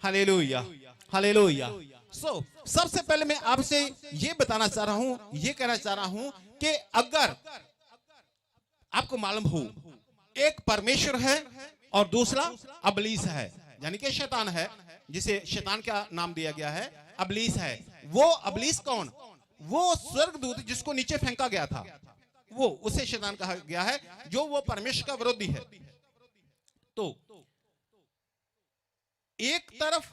Hallelujah, hallelujah. सबसे पहले मैं आपसे ये बताना चाह रहा हूं, ये कहना चाह रहा हूं कि अगर आपको मालूम हो एक परमेश्वर है और दूसरा अबलीस है, यानी कि शैतान है, जिसे शैतान का नाम दिया गया है, अबलीस है। वो अबलीस कौन? वो स्वर्गदूत जिसको नीचे फेंका गया था, वो उसे शैतान कहा गया है, जो वो परमेश्वर का विरोधी है। तो एक तरफ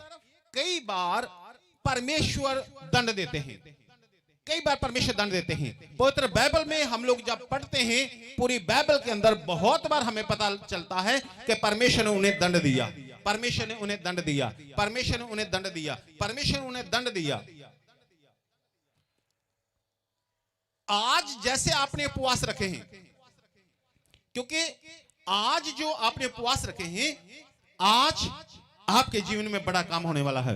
कई बार परमेश्वर दंड देते हैं, कई बार परमेश्वर दंड देते हैं। पवित्र बाइबल में हम लोग जब पढ़ते हैं, पूरी बाइबल के अंदर बहुत बार हमें पता चलता है कि परमेश्वर ने उन्हें दंड दिया, परमेश्वर ने उन्हें दंड दिया, परमेश्वर ने उन्हें दंड दिया, परमेश्वर ने उन्हें दंड दिया। आज जैसे आपने उपवास रखे हैं, क्योंकि आज जो आपने उपवास रखे हैं, आज आपके जीवन में बड़ा काम होने वाला है।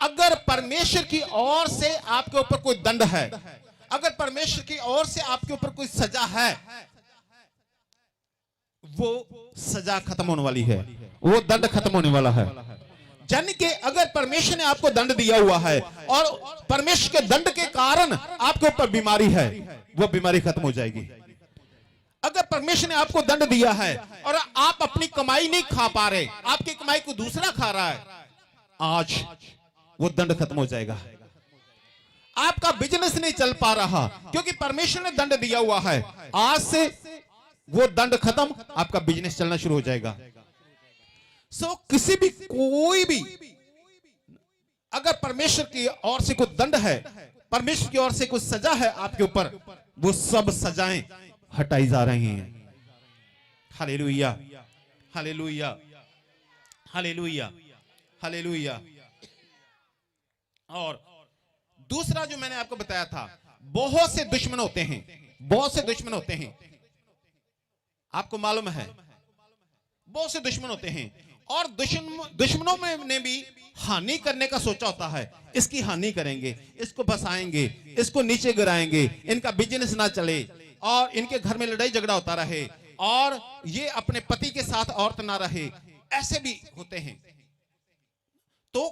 अगर परमेश्वर की ओर से आपके ऊपर कोई दंड है, अगर परमेश्वर की ओर से आपके ऊपर कोई सजा है, वो सजा खत्म होने वाली है, वो दंड खत्म होने वाला है। यानी कि अगर परमेश्वर ने आपको दंड दिया हुआ है और परमेश्वर के दंड के कारण आपके ऊपर बीमारी है, वो बीमारी खत्म हो जाएगी। अगर परमेश्वर ने आपको दंड दिया है और आप अपनी कमाई नहीं खा पा रहे, आपकी कमाई को दूसरा खा रहा है, आज वो दंड खत्म हो जाएगा। आपका बिजनेस नहीं चल पा रहा क्योंकि परमेश्वर ने दंड दिया हुआ है, आज से वो दंड खत्म, आपका बिजनेस चलना शुरू हो जाएगा। किसी भी कोई भी अगर परमेश्वर की ओर से कोई दंड है, परमेश्वर की ओर से कोई सजा है आपके ऊपर, वो सब सजाएं हटाई जा रही हैं। Hallelujah, hallelujah, hallelujah, hallelujah. और दूसरा जो मैंने आपको बताया था, बहुत से दुश्मन होते हैं, बहुत से दुश्मन होते हैं, आपको मालूम है, बहुत से दुश्मन होते हैं। और दुश्मनों में ने भी हानि करने का सोचा होता है, इसकी हानि करेंगे, इसको फंसाएंगे, इसको नीचे गिराएंगे, इनका बिजनेस ना चले और इनके घर में लड़ाई झगड़ा होता रहे और ये अपने पति के साथ औरत ना रहे, ऐसे भी होते हैं। तो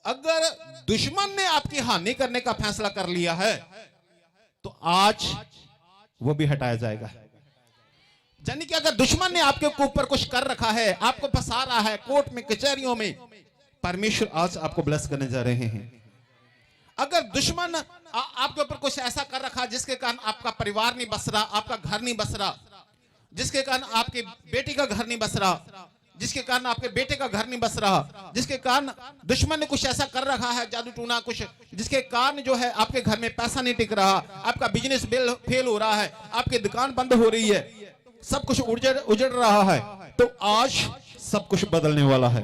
अगर दुश्मन ने आपकी हानि करने का फैसला कर लिया है, तो आज वो भी हटाया जाएगा। यानी कि अगर दुश्मन ने आपके ऊपर कुछ कर रखा है, आपको फंसा रहा है कोर्ट में, कचहरियों में, परमेश्वर आज आपको ब्लेस करने जा रहे हैं। अगर दुश्मन आपके ऊपर कुछ ऐसा कर रखा है जिसके कारण आपका परिवार नहीं बस रहा, आपका घर नहीं बस रहा, जिसके कारण आपकी बेटी का घर नहीं बस रहा, जिसके कारण आपके बेटे का घर नहीं बस रहा, जिसके कारण दुश्मन ने कुछ ऐसा कर रखा है, जादू टूना कुछ, जिसके कारण जो है आपके घर में पैसा नहीं टिक रहा, आपका बिजनेस फेल हो रहा है, आपकी दुकान बंद हो रही है, सब कुछ उजड़ रहा है, तो आज सब कुछ बदलने वाला है।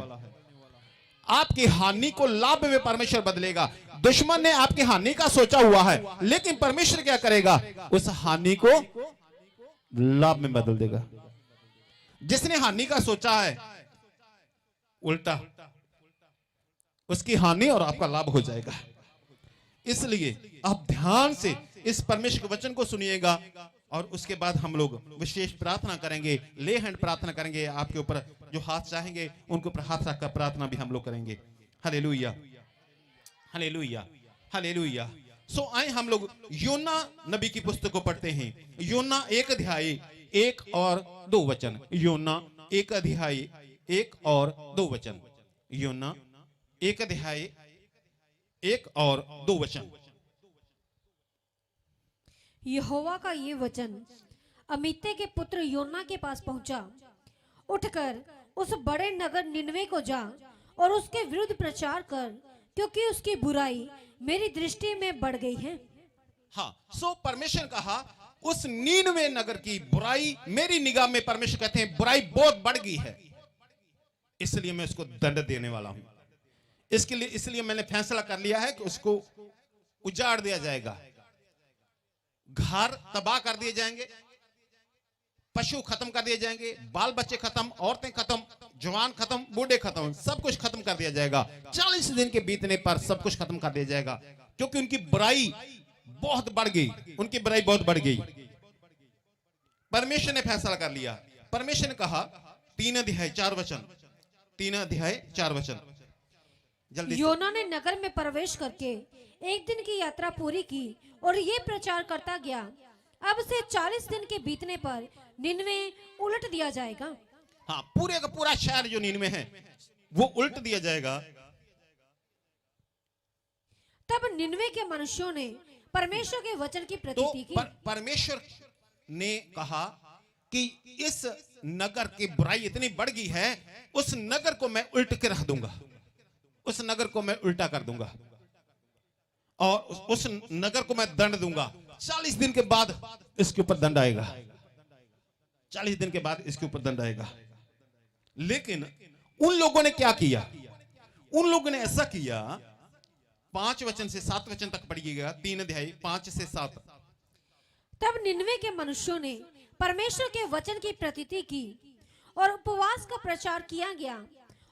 आपकी हानि को लाभ में परमेश्वर बदलेगा। दुश्मन ने आपकी हानि का सोचा हुआ है, लेकिन परमेश्वर क्या करेगा, उस हानि को लाभ में बदल देगा। जिसने हानि का सोचा है, उल्टा उसकी हानि और आपका लाभ हो जाएगा। इसलिए आप ध्यान से इस परमेश्वर के वचन को सुनिएगा और उसके बाद हम लोग विशेष प्रार्थना करेंगे, ले हैंड प्रार्थना करेंगे। आपके ऊपर जो हाथ चाहेंगे उनके ऊपर हाथ रखकर प्रार्थना भी हम लोग करेंगे। Hallelujah, hallelujah, hallelujah. आए हम लोग योना नबी की पुस्तक को पढ़ते हैं। योना 1 अध्याय 1 और 2 वचन। योना 1 अध्याय 1 और 2 वचन। योना 1 अध्याय 1 और 2 वचन। यहोवा का ये वचन अमित्ते के पुत्र योना के पास पहुंचा। उठकर उस बड़े नगर निनवे को जा और उसके विरुद्ध प्रचार कर, क्योंकि उसकी बुराई मेरी दृष्टि में बढ़ गई है। हाँ, परमेश्वर कहा उस निनवे नगर की बुराई मेरी निगाह में, परमेश्वर कहते हैं बुराई बहुत बढ़ गई है, इसलिए मैं उसको दंड देने वाला हूं। इसलिए मैंने फैसला कर लिया है कि उसको उजाड़ दिया जाएगा, घर तबाह कर दिए जाएंगे, पशु खत्म कर दिए जाएंगे, बाल बच्चे खत्म, औरतें खत्म, जवान खत्म, बूढ़े खत्म, सब कुछ खत्म कर दिया जाएगा। 40 दिन के बीतने पर सब कुछ खत्म कर दिया जाएगा, क्योंकि उनकी बुराई बहुत बढ़ गई, उनकी बुराई बहुत बढ़ गई। परमेश्वर ने फैसला कर लिया। परमेश्वर ने कहा 3 अध्याय 4 वचन। 3 अध्याय 4 वचन जल्दी से। योना ने नगर में प्रवेश करके एक दिन की यात्रा पूरी की और ये प्रचार करता गया, अब से 40 दिन के बीतने पर निनवे उलट दिया जाएगा। हाँ, पूरे का पूरा शहर जो निनवे है वो उल्ट दिया जाएगा। तब निनवे के मनुष्यों ने परमेश्वर के वचन की तो प्रतीति की। परमेश्वर ने कहा कि इस नगर की बुराई इतनी बढ़ गई है, उस नगर को मैं उल्ट के रख दूंगा, उस नगर को मैं उल्टा कर दूंगा और उस नगर को मैं दंड दूंगा। 40 दिन के बाद इसके ऊपर दंड आएगा, 40 दिन के बाद इसके ऊपर दंड आएगा। लेकिन उन लोगों ने क्या किया? उन लोगों ने ऐसा किया, 5 वचन से 7 वचन तक पढ़िएगा, 3 अध्याय 5 से 7। तब निनवे के मनुष्यों ने परमेश्वर के वचन की प्रतीति की और उपवास का प्रचार किया गया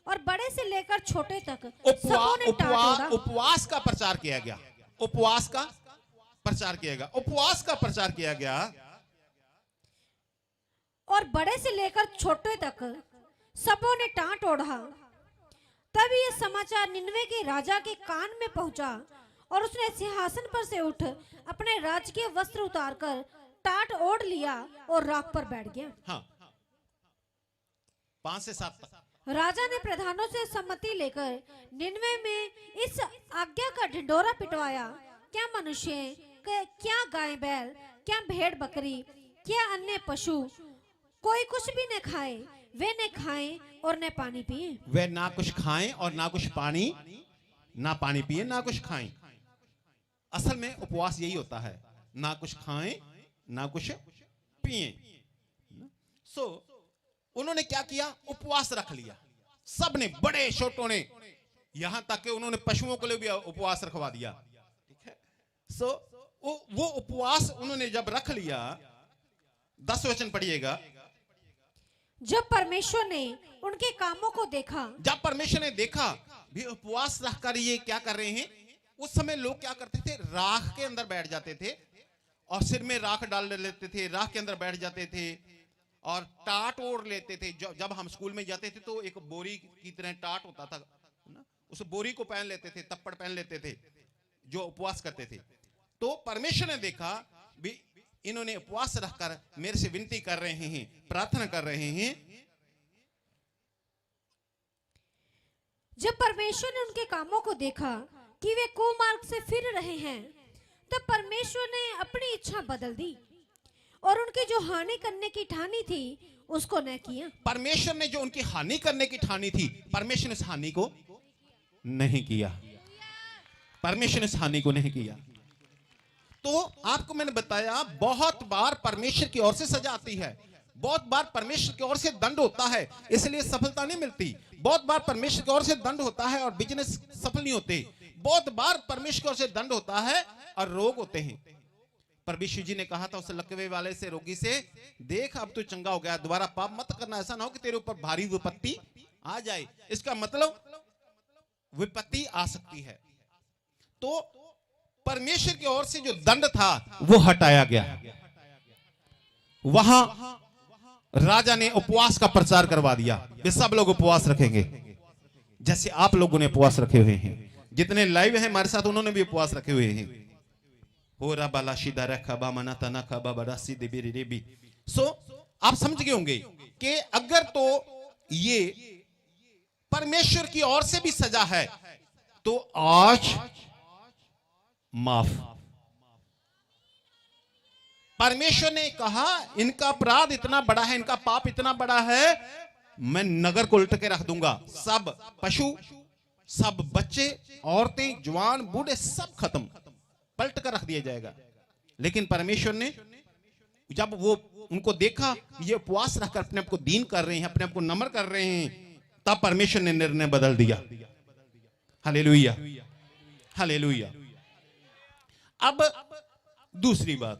और बड़े से लेकर छोटे तक सबों ने टाट ओढ़ा। उपवास का प्रचार किया गया, उपवास का प्रचार किया गया, उपवास का प्रचार किया गया और बड़े से लेकर छोटे तक सबों ने टाट ओढ़ा। तब यह समाचार निनवे के राजा के कान में पहुंचा और उसने सिंहासन पर से उठ अपने राजकीय वस्त्र उतारकर टाट ओढ़ लिया और राख पर बैठ गया। हाँ, 5 से 7 तक। राजा ने प्रधानों से सम्मति लेकर निनवे में इस आज्ञा का ढिंढोरा पिटवाया, क्या मनुष्य, क्या गाय बैल, क्या भेड़ बकरी, क्या अन्य पशु कोई कुछ भी न खाए, वे न खाएं और न पानी पिए। वे ना कुछ खाएं और ना कुछ पानी, ना पानी पिए, ना कुछ खाएं। असल में उपवास यही होता है, ना कुछ खाएं ना कुछ पिए। उन्होंने क्या किया? उपवास रख लिया। सब ने, बड़े छोटों ने, यहां तक कि उन्होंने पशुओं के लिए भी उपवास रखवा दिया। ठीक है। वो उपवास उन्होंने जब रख लिया, 10 वचन पढ़िएगा। जब परमेश्वर ने उनके कामों को देखा, जब परमेश्वर ने देखा भी उपवास रखकर ये क्या कर रहे हैं, उस समय लोग क्या करते थे? राख के अंदर बैठ जाते थे और सिर में राख डाल लेते थे, राख के अंदर बैठ जाते थे और टाट ओढ़ लेते थे। जब हम स्कूल में जाते थे तो एक बोरी की तरह टाट होता था ना, उस बोरी को पहन लेते थे, तप्पड़ पहन लेते थे जो उपवास करते थे। तो परमेश्वर ने देखा भी इन्होंने उपवास रखकर मेरे से विनती कर रहे हैं, प्रार्थना कर रहे हैं। जब परमेश्वर ने उनके कामों को देखा कि वे कुमार्ग से फिर रहे हैं, तब परमेश्वर ने अपनी इच्छा बदल दी और उनकी जो हानि करने की ठानी थी उसको न किया। परमेश्वर ने जो उनकी हानि करने की ठानी थी, परमेश्वर ने उस हानि को नहीं किया, परमेश्वर ने उस हानि को नहीं किया। तो आपको मैंने बताया, बहुत बार परमेश्वर की ओर से सजा आती है, बहुत बार परमेश्वर की ओर से दंड होता है, इसलिए सफलता नहीं मिलती। बहुत बार परमेश्वर की ओर से दंड होता है और बिजनेस सफल नहीं होते। बहुत बार परमेश्वर की ओर से दंड होता है और रोग होते हैं। परमेश्वर जी ने कहा था उस लकवे वाले से, रोगी से, देख अब तू चंगा हो गया, दोबारा पाप मत करना, ऐसा ना हो कि तेरे ऊपर भारी विपत्ति आ जाए। इसका मतलब विपत्ति आ सकती है। तो परमेश्वर की ओर से जो दंड था वो हटाया गया। वहां राजा ने उपवास का प्रचार करवा दिया, वे सब लोग उपवास रखेंगे जैसे आप लोगों ने उपवास रखे हुए हैं। जितने लाइव हैं हमारे साथ, उन्होंने भी उपवास रखे हुए हैं। हो रबाला शिदा रखा मना तना खबा बड़ा सीधे बेरी रेबी। सो आप समझ गए होंगे कि अगर तो ये परमेश्वर की ओर से भी सजा है तो आज माफ। परमेश्वर ने कहा इनका अपराध इतना बड़ा है, इनका पाप इतना बड़ा है, मैं नगर को उल्ट के रख दूंगा। सब पशु, सब बच्चे, औरतें, जवान, बूढ़े सब खत्म, पलट कर रख दिया जाएगा। लेकिन परमेश्वर ने जब वो उनको देखा ये उपवास रखकर अपने आप को दीन कर रहे हैं, अपने आप को नम्र कर रहे हैं, तब परमेश्वर ने निर्णय बदल दिया। Hallelujah, hallelujah. अब दूसरी बात,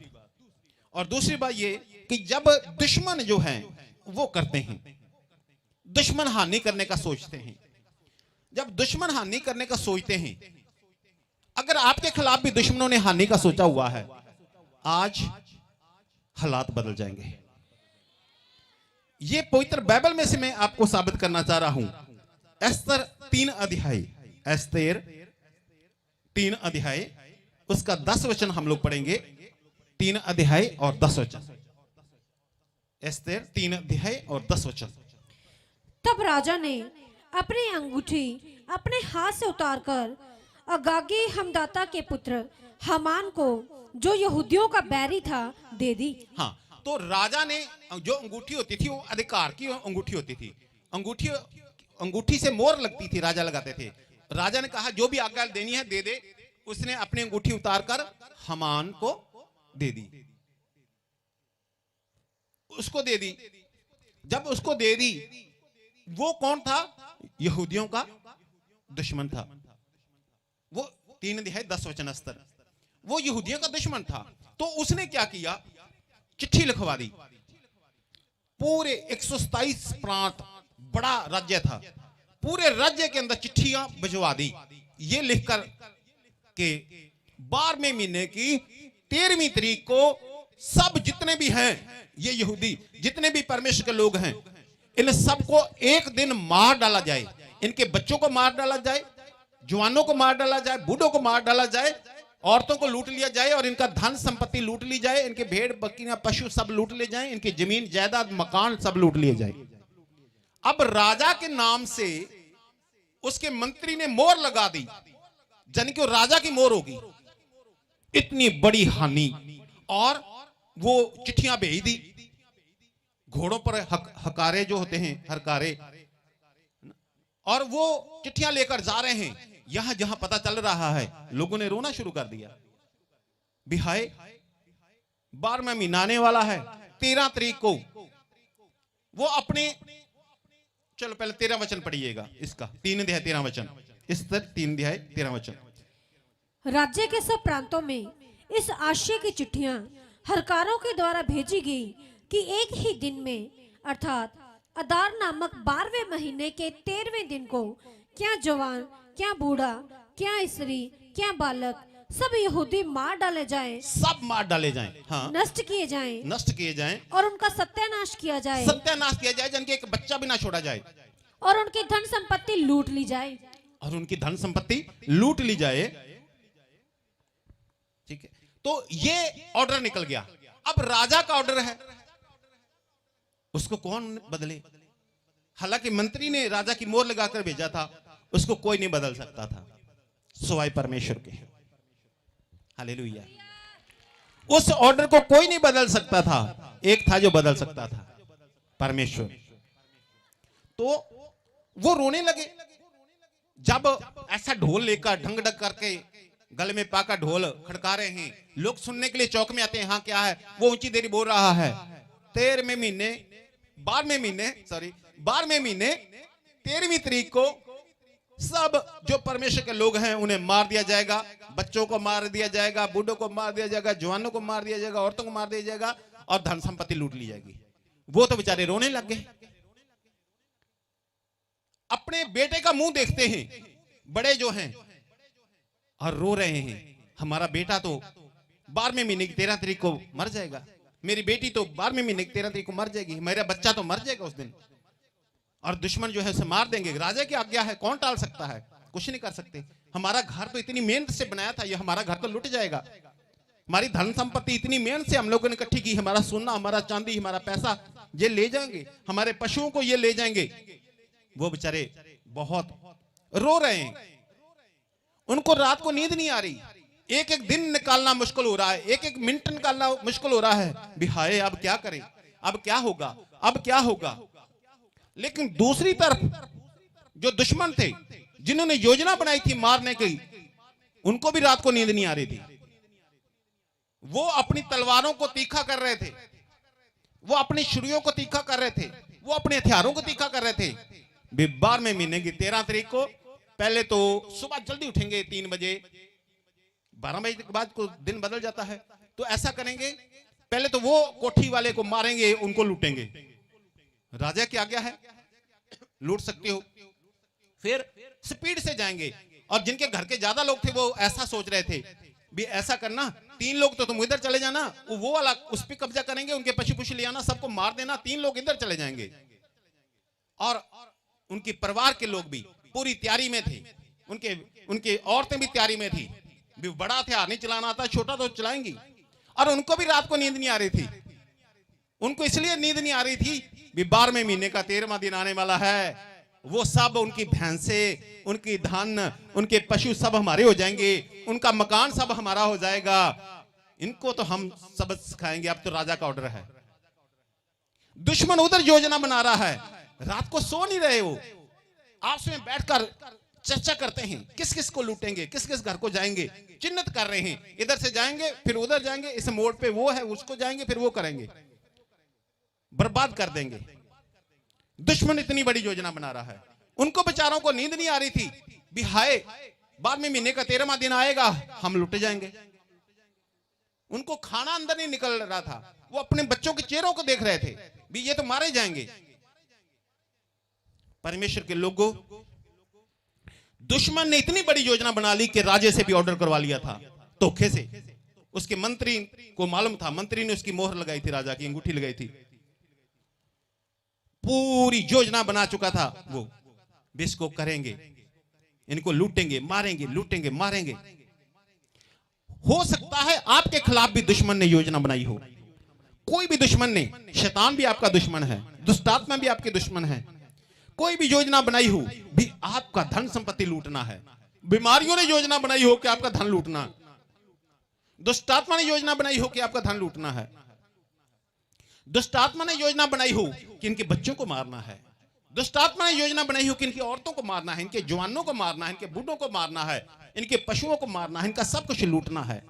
और दूसरी बात ये कि जब दुश्मन जो हैं वो करते हैं, दुश्मन हानि करने का सोचते हैं, जब दुश्मन हानि करने का सोचते हैं, अगर आपके खिलाफ भी दुश्मनों ने हानि का सोचा हुआ है, आज हालात बदल जाएंगे। ये पवित्र बाइबल में से मैं आपको साबित करना चाह रहा हूं एस्तर 3 अध्याय, एस्तेर 3 अध्याय, उसका 10 वचन हम लोग पढ़ेंगे। 3 अध्याय और 10 वचन। एस्तेर 3 अध्याय और 10 वचन। तब राजा ने अपनी अंगूठी अपने हाथ से उतारकर अगागी हमदाता के पुत्र हामान को, जो यहूदियों का बैरी था, दे दी। हाँ, तो राजा ने जो अंगूठी होती थी वो अधिकार की अंगूठी होती थी। अंगूठी से मोहर लगती थी, राजा लगाते थे। राजा ने कहा जो भी आज्ञा देनी है दे दे। उसने अपनी अंगूठी उतारकर हामान को दे दी, उसको दे दी। जब उसको दे दी, वो कौन था? यहूदियों का दुश्मन था। वो 3 अध्याय 10 वचन अस्तर, वो यहूदियों का दुश्मन था। तो उसने क्या किया? चिट्ठी लिखवा दी। पूरे 127 प्रांत, बड़ा राज्य था, पूरे राज्य के अंदर चिट्ठियां भिजवा दी। ये लिखकर के 12वें महीने की 13वीं तारीख को सब जितने भी हैं ये यहूदी, जितने भी परमेश्वर के लोग हैं, इन सबको एक दिन मार डाला जाए। इनके बच्चों को मार डाला जाए, जवानों को मार डाला जाए, बूढ़ों को मार डाला जाए, औरतों को लूट लिया जाए और इनका धन संपत्ति लूट ली जाए। इनके भेड़ बकरियां पशु सब लूट ले जाएं, इनकी जमीन जायदाद मकान सब लूट लिए जाए। अब राजा के नाम से उसके मंत्री ने मोहर लगा दी, जन की राजा की मोहर होगी। इतनी बड़ी हानि। और वो चिट्ठियां भेज दी। घोड़ों पर हकारे जो होते हैं, हरकारे, और वो चिट्ठियां लेकर जा रहे हैं। यहां जहां पता चल रहा है, लोगों ने रोना शुरू कर दिया। बिहाय 12वां महीना आने वाला है, 13 तारीख को वो अपने, चलो पहले 13 वचन पढ़िएगा इसका, 3 अध्याय 13 वचन, इस तर 3 अध्याय 13 वचन। राज्य के सब प्रांतों में इस आशय की चिट्ठियां हरकारों के द्वारा भेजी गई कि एक ही दिन में, अर्थात अदार नामक 12वें महीने के 13वें दिन को, क्या जवान, क्या बूढ़ा, क्या स्त्री, क्या बालक, सब यहूदी मार डाले जाएं, सब मार डाले जाएं, हाँ, नष्ट किए जाएं, नष्ट किए जाएं, और उनका सत्यानाश किया जाए, सत्यानाश किया जाए, जिनके एक बच्चा भी ना छोड़ा जाए, और उनकी धन संपत्ति लूट ली जाए, और उनकी धन संपत्ति लूट ली जाए। ठीक है, तो ये ऑर्डर निकल गया। अब राजा का ऑर्डर है, उसको कौन बदले? हालांकि मंत्री ने राजा की मोहर लगाकर भेजा था, उसको कोई नहीं बदल सकता था सिवाय परमेश्वर के। हालेलुया। उस ऑर्डर को कोई नहीं बदल सकता था, एक था जो बदल सकता था, परमेश्वर। तो वो रोने लगे। जब ऐसा ढोल लेकर ढंग ढंग करके गले में पाकर ढोल खड़का रहे हैं, लोग सुनने के लिए चौक में आते हैं। हाँ क्या है? वो ऊंची देरी बोल रहा है, 12वें महीने 13वीं तारीख को सब जो परमेश्वर के लोग हैं उन्हें मार दिया जाएगा। बच्चों को मार दिया जाएगा, बूढ़ों को मार दिया जाएगा, जवानों को मार दिया जाएगा, औरतों को मार दिया जाएगा, और धन संपत्ति लूट ली जाएगी। वो तो बेचारे रोने लग गए। अपने बेटे का मुंह देखते हैं बड़े जो हैं और रो रहे हैं, हमारा बेटा तो 12वें महीने की 13 तारीख को मर जाएगा, मेरी बेटी तो 12वें महीने की 13 तारीख को मर जाएगी, मेरा बच्चा तो मर जाएगा उस दिन, और दुश्मन जो है उसे मार देंगे। राजा की आज्ञा है, कौन टाल सकता है? कुछ नहीं कर सकते। हमारा घर तो इतनी मेहनत से बनाया था, ये हमारा घर तो लुट जाएगा। हमारी धन संपत्ति इतनी मेहनत से हम लोगों ने इकट्ठी की, हमारा सोना, हमारा चांदी, हमारा पैसा ये ले जाएंगे, हमारे पशुओं को ये ले जाएंगे। वो बेचारे बहुत रो रहे हैं, उनको रात को नींद नहीं आ रही, एक एक दिन निकालना मुश्किल हो रहा है, एक एक मिनट निकालना मुश्किल हो रहा है। बिहाय अब क्या करें, अब क्या होगा, अब क्या होगा। लेकिन दूसरी तरफ जो दुश्मन थे, जिन्होंने योजना बनाई थी मारने की, उनको भी रात को नींद नहीं आ रही थी। वो अपनी तलवारों को तीखा कर रहे थे, वो अपनी छुरियों को तीखा कर रहे थे, वो अपने हथियारों को तीखा कर रहे थे। 12वें महीने की 13 तारीख को पहले तो सुबह जल्दी उठेंगे 3 बजे, 12 बजे के बाद को दिन बदल जाता है। तो ऐसा करेंगे, पहले तो वो कोठी वाले को मारेंगे, उनको लूटेंगे। राजा की आज्ञा है, लूट सकते हो। फिर स्पीड से जाएंगे, और जिनके घर के ज्यादा लोग थे वो ऐसा सोच रहे थे भी ऐसा करना, 3 लोग तो तुम इधर चले जाना, वो वाला उस पर कब्जा करेंगे, उनके पशु ले आना, सबको मार देना, 3 लोग इधर चले जाएंगे और उनके परिवार के लोग भी पूरी तैयारी में थे, उनके उनके औरतें भी तैयारी में थी। भी बड़ा हथियार नहीं चलाना आता, छोटा तो चलाएंगी। और उनको भी रात को नींद नहीं आ रही थी। उनको इसलिए नींद नहीं आ रही थी भी 12वें महीने का 13वां दिन आने वाला है, वो सब उनकी भैंसे, उनकी धान, उनके पशु सब हमारे हो जाएंगे, उनका मकान सब हमारा हो जाएगा, इनको तो हम सबक सिखाएंगे। अब तो राजा का ऑर्डर है। दुश्मन उधर योजना बना रहा है, रात को सो नहीं रहे, वो आपस में बैठकर चर्चा करते हैं किस किस को लूटेंगे, किस किस घर को जाएंगे, चिन्हित कर रहे हैं। इधर से जाएंगे फिर उधर जाएंगे, इस मोड़ पे वो है उसको जाएंगे फिर वो करेंगे, बर्बाद कर देंगे। दुश्मन इतनी बड़ी योजना बना रहा है। उनको बेचारों को नींद नहीं आ रही थी भी हाय 12वें महीने का 13वां दिन आएगा, हम लुट जाएंगे। उनको खाना अंदर नहीं निकल रहा था, वो अपने बच्चों के चेहरों को देख रहे थे भी ये तो मारे जाएंगे। परमेश्वर के लोगों, दुश्मन ने इतनी बड़ी योजना बना ली कि राजे से भी ऑर्डर करवा लिया था धोखे से। उसके मंत्री को मालूम था, मंत्री ने उसकी मोहर लगाई थी, राजा की अंगूठी लगाई थी, पूरी योजना बना चुका था वो भी इसको करेंगे, इनको लूटेंगे मारेंगे, लूटेंगे मारेंगे। हो सकता है आपके खिलाफ भी दुश्मन ने योजना बनाई हो, कोई भी दुश्मन ने, शैतान भी आपका दुश्मन है, दुष्टात्मा भी आपके दुश्मन है, कोई भी योजना बनाई हो भी आपका धन संपत्ति लूटना है। बीमारियों ने योजना बनाई हो कि आपका धन लूटना, दुष्टात्मा ने योजना बनाई हो कि आपका धन लूटना है, दुष्टात्मा ने योजना बनाई हो कि इनके बच्चों को मारना है, दुष्टात्मा ने योजना बनाई हो कि इनकी औरतों को मारना है, इनके जवानों को मारना है, इनके बूढ़ों को मारना है, इनके पशुओं को मारना है, इनका सब कुछ लूटना है।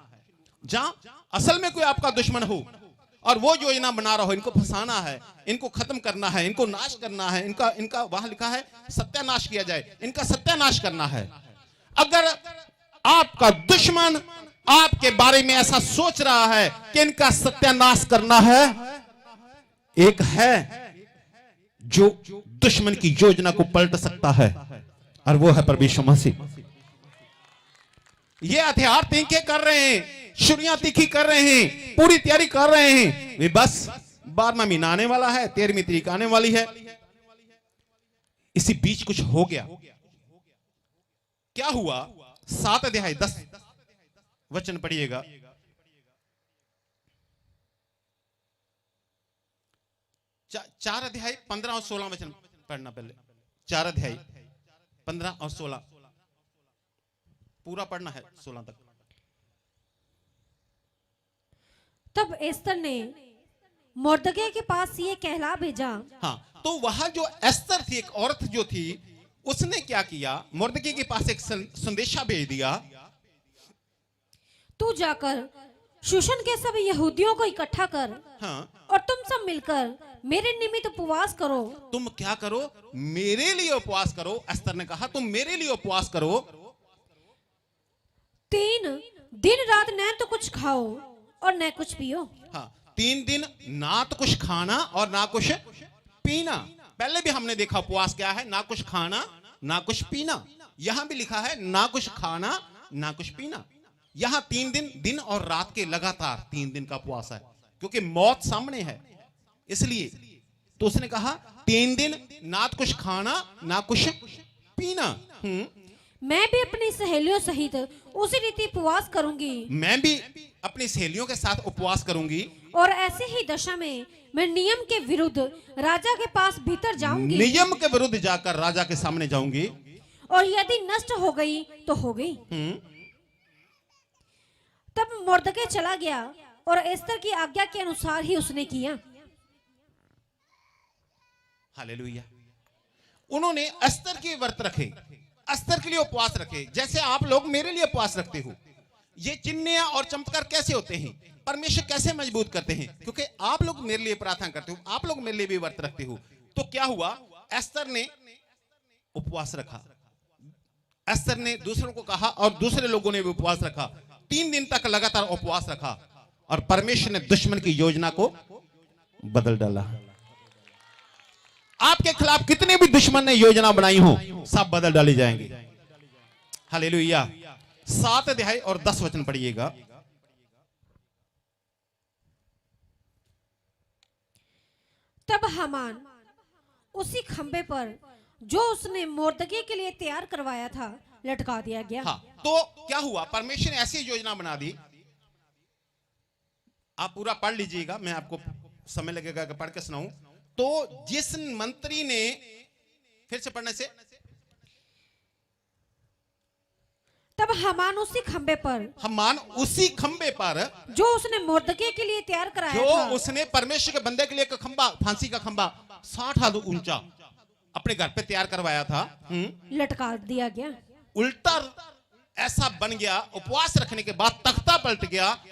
जहां असल में कोई आपका दुश्मन हो और वो योजना बना रहा हो, इनको फंसाना है, इनको खत्म करना है, इनको नाश करना है, इनका वहां लिखा है सत्यानाश किया जाए, इनका सत्यानाश करना है। अगर आपका दुश्मन आपके बारे में ऐसा सोच रहा है कि इनका सत्यानाश करना है, एक है जो दुश्मन की योजना को पलट सकता है और वो है परमेश्वर मसीह। ये हथियार तीखे कर रहे हैं, छुरियां तीखी कर रहे हैं, पूरी तैयारी कर रहे हैं। वे बस 12वां महीना आने वाला है, 13वीं तारीख आने वाली है, इसी बीच कुछ हो गया। क्या हुआ? 7 अध्याय 10 वचन पढ़िएगा। 4 अध्याय 15 और 16 वचन पढ़ना पहले। 4 अध्याय 15 और 16 पूरा पढ़ना है, 16 तक। तब एस्तर ने मोर्दकै के पास ये कहला भेजा। हाँ, तो वहां जो एस्तर थी, एक औरत जो थी, उसने क्या किया? मोर्दकै के पास एक संदेशा भेज दिया, तू जाकर शूशन के सब यहूदियों को इकट्ठा कर, हाँ, और तुम सब मिलकर मेरे निमित्त उपवास करो। तुम क्या करो? मेरे लिए उपवास करो। एस्तर ने कहा तुम मेरे लिए उपवास करो। 3 दिन रात न तो कुछ खाओ और न कुछ पियो। हाँ, 3 दिन ना तो कुछ खाना और ना कुछ पीना। पहले भी हमने देखा उपवास क्या है, ना कुछ खाना ना कुछ पीना। यहां भी लिखा है ना कुछ खाना ना कुछ पीना। यहां 3 दिन, दिन और रात के लगातार 3 दिन का उपवास है, क्योंकि मौत सामने है, इसलिए। तो उसने कहा 3 दिन ना तो कुछ खाना ना कुछ पीना। मैं भी अपनी सहेलियों सहित उसी रीति उपवास करूंगी। मैं भी अपनी सहेलियों के साथ उपवास करूंगी, और ऐसे ही दशा में मैं नियम के विरुद्ध राजा के पास भीतर जाऊंगी। नियम के विरुद्ध जाकर राजा के सामने जाऊंगी, और यदि नष्ट हो गई तो हो गई। तब मोर्दकै चला गया और एस्तर की आज्ञा के अनुसार ही उसने किया। हालेलुया। उन्होंने एस्तर के व्रत रखे, एस्तर के लिए उपवास रखे, जैसे आप लोग मेरे लिए उपवास रखते हो। ये चिन्ह और चमत्कार कैसे होते हैं, परमेश्वर कैसे मजबूत करते हैं? क्योंकि आप लोग मेरे लिए प्रार्थना करते हो, आप लोग मेरे लिए भी व्रत रखते हो। तो क्या हुआ? एस्तर ने उपवास रखा, एस्तर ने दूसरों को कहा और दूसरे लोगों ने भी उपवास रखा। 3 दिन तक लगातार उपवास रखा और परमेश्वर ने दुश्मन की योजना को बदल डाला। आपके खिलाफ कितने भी दुश्मन ने योजना बनाई हो, सब बदल डाली जाएंगी। हालेलुया। 7 अध्याय और 10 वचन पढ़िएगा। तब हामान उसी खंबे पर जो उसने मोर्दके के लिए तैयार करवाया था लटका दिया गया। हाँ, तो क्या हुआ, परमेश्वर ने ऐसी योजना बना दी। आप पूरा पढ़ लीजिएगा, मैं आपको समय लगेगा कि पढ़ के सुनाऊं। तो जिस मंत्री ने, फिर से पढ़ने से, तब हामान उसी खंबे पर जो उसने मोर्दके के लिए तैयार कराया जो था, उसने परमेश्वर के बंदे के लिए एक खंबा, फांसी का खंबा 60 हाथ ऊंचा अपने घर पे तैयार करवाया था, लटका दिया गया। उल्टा ऐसा बन गया, उपवास रखने के बाद तख्ता पलट गया,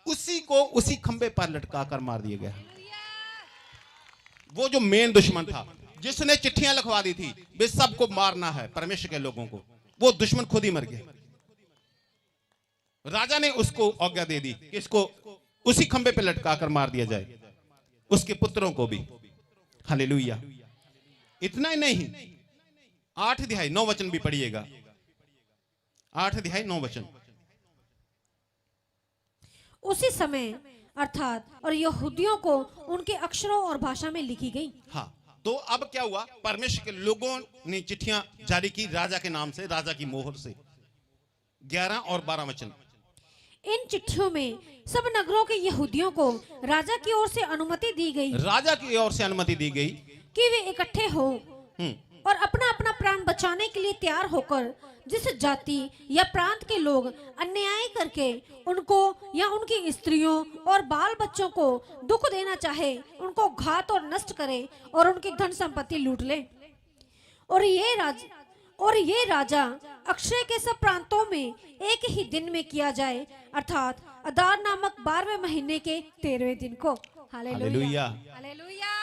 उसी को उसी खंबे पर लटका कर मार दिया गया। वो जो मेन दुश्मन था, जिसने चिट्ठियां लिखवा दी थी वे सबको मारना है परमेश्वर के लोगों को, वो दुश्मन खुद ही मर गया। राजा ने उसको आज्ञा दे दी कि इसको उसी खंबे पे लटका कर मार दिया जाए, उसके पुत्रों को भी। हालेलुया। इतना ही नहीं, 8 अध्याय 9 वचन भी पढ़िएगा। 8 अध्याय 9 वचन। उसी समय अर्थात और यहूदियों को उनके अक्षरों और भाषा में लिखी गई। हाँ, तो अब क्या हुआ, परमेश्वर के लोगों ने चिट्ठियां जारी की राजा के नाम से, राजा की मोहर से। 11 और 12 वचन। इन चिट्ठियों में सब नगरों के यहूदियों को राजा की ओर से अनुमति दी गई, राजा की ओर से अनुमति दी गई कि वे इकट्ठे हो और अपना अपना प्राण बचाने के लिए तैयार होकर जिस जाति या प्रांत के लोग अन्याय करके उनको या उनकी स्त्रियों और बाल बच्चों को दुख देना चाहे, उनको घात और नष्ट करे और उनकी धन संपत्ति लूट ले। और ये राजा अक्षय के सब प्रांतों में एक ही दिन में किया जाए, अर्थात अदार नामक 12वें महीने के 13वें दिन को। Hallelujah, hallelujah.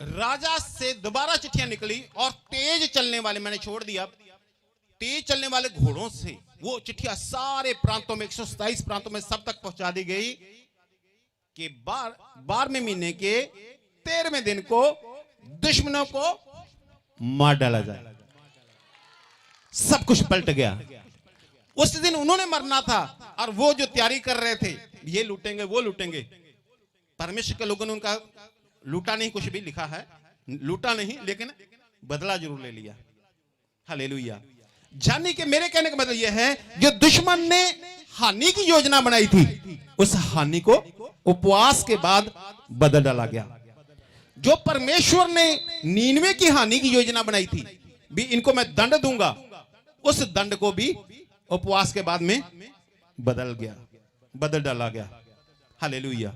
राजा से दोबारा चिट्ठियां निकली और तेज चलने वाले, मैंने छोड़ दिया, तेज चलने वाले घोड़ों से वो चिट्ठियां सारे प्रांतों में, 127 प्रांतों में सब तक पहुंचा दी गई कि 12वें महीने के 13वें दिन को दुश्मनों को मार डाला जाए। सब कुछ पलट गया। उस दिन उन्होंने मरना था और वो जो तैयारी कर रहे थे, ये लूटेंगे वो लूटेंगे, परमेश्वर के लोगों ने उनका लूटा नहीं, कुछ भी लिखा है लूटा नहीं, लेकिन बदला जरूर ले लिया। हालेलुया। जानी कि मेरे कहने का मतलब यह है, जो दुश्मन ने हानि की योजना बनाई थी, उस हानि को उपवास के बाद बदल डाला गया। जो परमेश्वर ने 99 की हानि की योजना बनाई थी, भी इनको मैं दंड दूंगा, उस दंड को भी उपवास के बाद में बदल डाला गया। हालेलुया।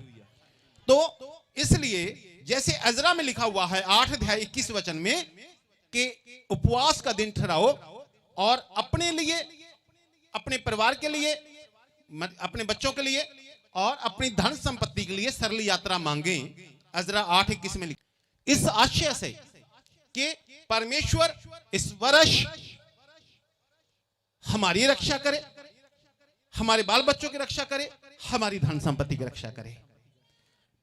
तो इसलिए जैसे अजरा में लिखा हुआ है 8 अध्याय 21 वचन में कि उपवास का दिन ठहराओ और अपने लिए, अपने परिवार के लिए, अपने बच्चों के लिए और अपनी धन संपत्ति के लिए सरल यात्रा मांगे। अजरा 8:21 में लिखा, इस आशय से कि परमेश्वर इस वर्ष हमारी रक्षा करे, हमारे बाल बच्चों की रक्षा करे, हमारी धन संपत्ति की रक्षा करे।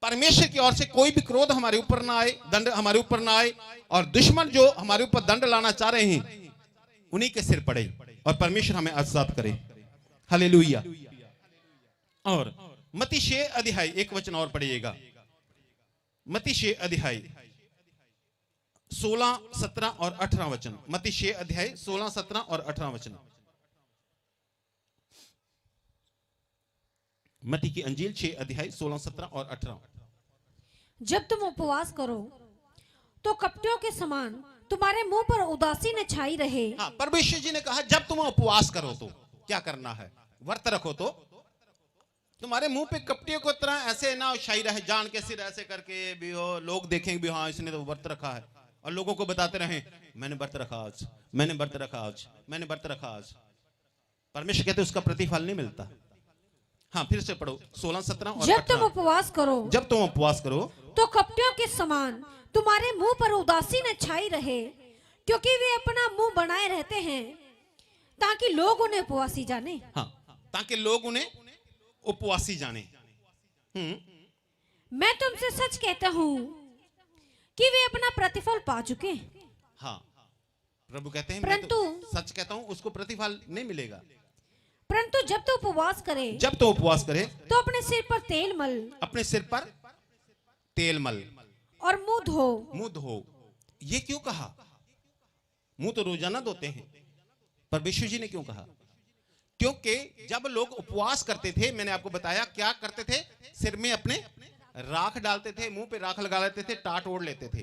परमेश्वर की ओर से कोई भी क्रोध हमारे ऊपर ना आए, दंड हमारे ऊपर ना आए, और दुश्मन जो हमारे ऊपर दंड लाना चाह रहे हैं उन्हीं के सिर पड़े और परमेश्वर हमें आजाद करे। हालेलुया। और मत्ती 6 अध्याय 1 वचन और पढ़िएगा। मत्ती 6 अध्याय 16, 17 और 18 वचन। मत्ती 6 अध्याय 16, 17 और 18 वचन। मत्ती की अंजील 6 अध्याय 16, 17 और 18। जब तुम उपवास करो तो कपटियों के समान तुम्हारे मुंह पर उदासी न छाई रहे। हाँ, परमेश्वर जी ने कहा जब तुम उपवास करो तो क्या करना है, व्रत रखो तो तुम्हारे मुंह पे कपटियों की तरह ऐसे ना छाई रहे, जान के सिर ऐसे करके भी हो, लोग देखेंगे भी हाँ इसने तो व्रत रखा है, और लोगों को बताते रहे मैंने व्रत रखा आज, मैंने व्रत रखा आज, मैंने व्रत रखा आज। परमेश्वर कहते उसका प्रतिफल नहीं मिलता। हाँ, फिर से पढ़ो 16, 17 और 18। जब तुम उपवास करो तो कपटियों के समान तुम्हारे मुंह पर उदासी न छाई रहे, क्योंकि वे अपना मुंह बनाए रहते हैं ताकि लोग उन्हें उपवासी जाने। हाँ, ताकि लोग उन्हें उपवासी जाने। मैं तुमसे सच कहता हूं कि वे अपना प्रतिफल पा चुके। हाँ, प्रभु कहते हैं परंतु मैं तो सच कहता हूं उसको प्रतिफल नहीं मिलेगा। परंतु जब तो उपवास करे तो अपने सिर पर तेल मल और मुंह धो। ये क्यों कहा? मुंह तो रोजाना धोते हैं, पर विष्णु जी ने क्यों कहा? क्योंकि जब लोग उपवास करते थे, मैंने आपको बताया क्या करते थे, सिर में अपने राख डालते थे, मुंह पे राख लगा लेते थे, टाट ओढ़ लेते थे।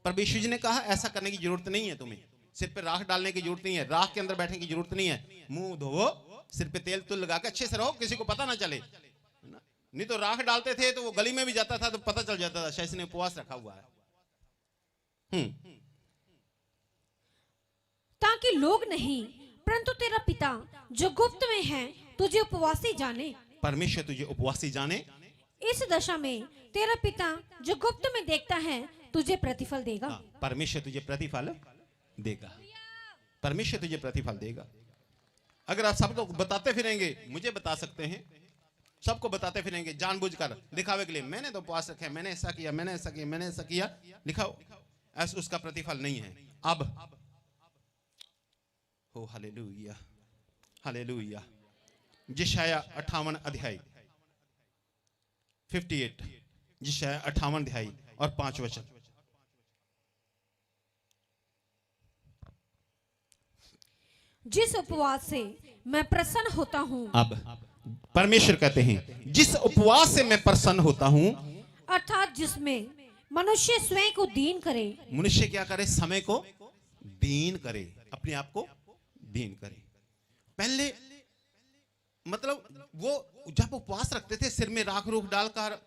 पर विष्णु जी ने कहा ऐसा करने की जरूरत नहीं है, तुम्हें सिर पे राख डालने की जरूरत नहीं है, राख के अंदर बैठने की जरूरत नहीं है। मुंह धोवो, सिर पे तेल तुल लगा के अच्छे से रहो, किसी को पता ना चले। नहीं तो राख डालते थे तो वो गली में भी जाता था तो पता चल जाता था शायद इसने उपवास रखा हुआ है। ताकि लोग नहीं परंतु तेरा पिता जो गुप्त में है तुझे उपवासी जाने। परमेश्वर तुझे उपवासी जाने। इस दशा में तेरा पिता जो गुप्त में देखता है तुझे प्रतिफल देगा। परमेश्वर तुझे प्रतिफल देगा, परमेश्वर तुझे प्रतिफल देगा। अगर आप सबको बताते फिरेंगे, मुझे बता सकते हैं, सबको बताते फिरेंगे जानबूझकर दिखावे के लिए, मैंने तो उपवास रखे, मैंने ऐसा किया, मैंने ऐसा किया, मैंने ऐसा किया, दिखाओ, ऐसा उसका प्रतिफल नहीं है। अब हो हालेलुया, हालेलुया। यशायाह 58 अध्याय 58, यशायाह 58 अध्याय और 5 वचन। जिस उपवास से मैं प्रसन्न होता हूँ। अब परमेश्वर कहते हैं जिस उपवास से मैं प्रसन्न होता हूँ, अर्थात जिसमें मनुष्य स्वयं को दीन करे। मनुष्य क्या करे? समय को दीन करे, अपने आप को दीन करे। पहले मतलब वो जब उपवास रखते थे, सिर में राख रूख डालकर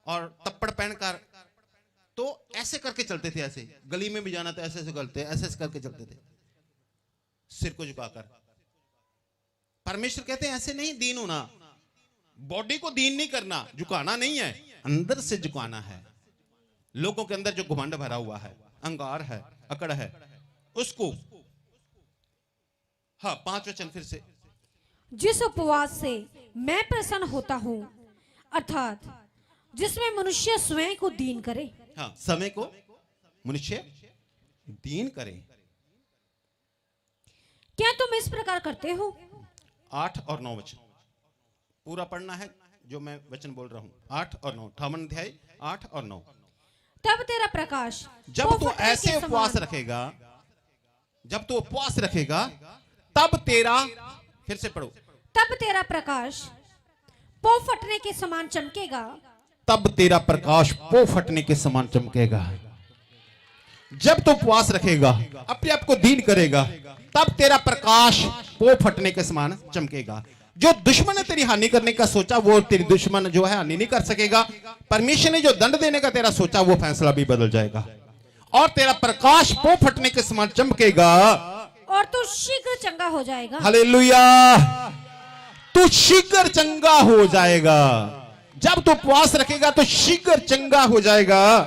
और तप्पड़ पहनकर, तो ऐसे करके चलते थे, ऐसे गली में भी जाना तो ऐसे ऐसे करते, ऐसे ऐसे करके चलते थे, सिर को झुकाकर। परमेश्वर कहते हैं ऐसे नहीं दीन होना, बॉडी को दीन नहीं करना, झुकाना नहीं है, अंदर से झुकाना है। लोगों के अंदर जो घमंड भरा हुआ है, अहंकार है, अकड़ है, उसको। हाँ, 5 वचन फिर से। जिस उपवास से मैं प्रसन्न होता हूँ, अर्थात जिसमें मनुष्य स्वयं को दीन करे। हाँ, समय को मनुष्य दीन करे। क्या तुम इस प्रकार करते हो? 8 और 9 वचन पूरा पढ़ना है जो मैं वचन बोल रहा हूं। 8 और 9, 58 अध्याय 8 और 9। तब तेरा प्रकाश जब तू पोपट के ऐसे समान- उपवास रखेगा, जब तू उपवास रखेगा, तब तेरा, फिर से पढ़ो, तब तेरा प्रकाश पो फटने के समान चमकेगा। तब तेरा प्रकाश पो फटने के समान चमकेगा। जब तू उपवास रखेगा, अपने आप को दीन करेगा, तब तेरा प्रकाश पो फटने के समान चमकेगा। जो दुश्मन ने तेरी हानि करने का सोचा, वो तेरी दुश्मन जो है हानि नहीं कर सकेगा। परमेश्वर ने जो दंड देने का तेरा सोचा, वो फैसला भी बदल जाएगा, और तेरा प्रकाश पो फटने के समान चमकेगा, और तू शीघ्र चंगा हो जाएगा। हालेलुया। तू शीघ्र चंगा हो जाएगा। जब तू उपवास रखेगा तो शीघ्र चंगा हो जाएगा,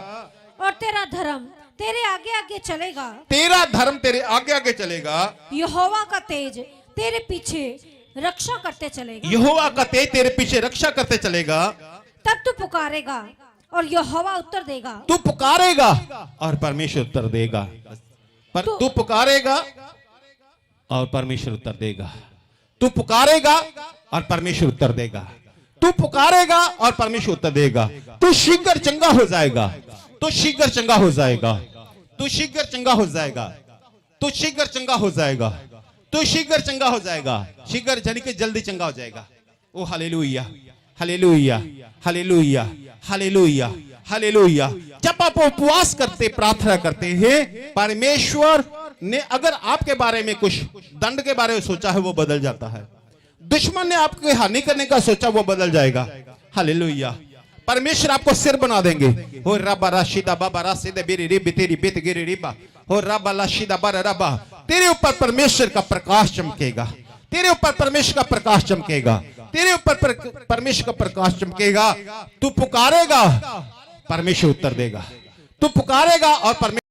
और तेरा धर्म तेरे आगे आगे चलेगा। तेरा धर्म तेरे आगे आगे चलेगा। यहोवा का तेज तेरे पीछे रक्षा करते चलेगा। यहोवा का तेज तेरे पीछे रक्षा करते चलेगा। तब तू पुकारेगा और यहोवा उत्तर देगा। तू पुकारेगा और परमेश्वर उत्तर देगा। पर तू पुकारेगा और परमेश्वर उत्तर देगा। तू पुकारेगा और परमेश्वर उत्तर देगा। तू पुकारेगा और परमेश्वर उत्तर देगा। तू शीघ्र चंगा हो जाएगा। तू शीघ्र चंगा हो जाएगा। तू शीघ्र चंगा हो जाएगा। तू शीघ्र चंगा हो जाएगा। तू शीघ्र चंगा हो जाएगा। शीघ्र यानी कि जल्दी चंगा हो जाएगा। Oh hallelujah, hallelujah, hallelujah, hallelujah, hallelujah. जब आप उपवास करते, प्रार्थना करते हैं, परमेश्वर ने अगर आपके बारे में कुछ दंड के बारे में सोचा है, वो बदल जाता है। दुश्मन ने आपके हानि करने का सोचा, वो बदल जाएगा। हालेलुया। परमेश्वर आपको सिर बना देंगे। हो रब्बा राशिदा बाबा राशिदा बेरी रिब तेरी बेत गिरी रिबा। हो रब्बा लाशिदा बारा रब्बा। तेरे ऊपर परमेश्वर का प्रकाश चमकेगा। तेरे ऊपर परमेश्वर का प्रकाश चमकेगा। तेरे ऊपर परमेश्वर का प्रकाश चमकेगा। तू पुकारेगा, परमेश्वर उत्तर देगा। तू पुकारेगा और परमेश्वर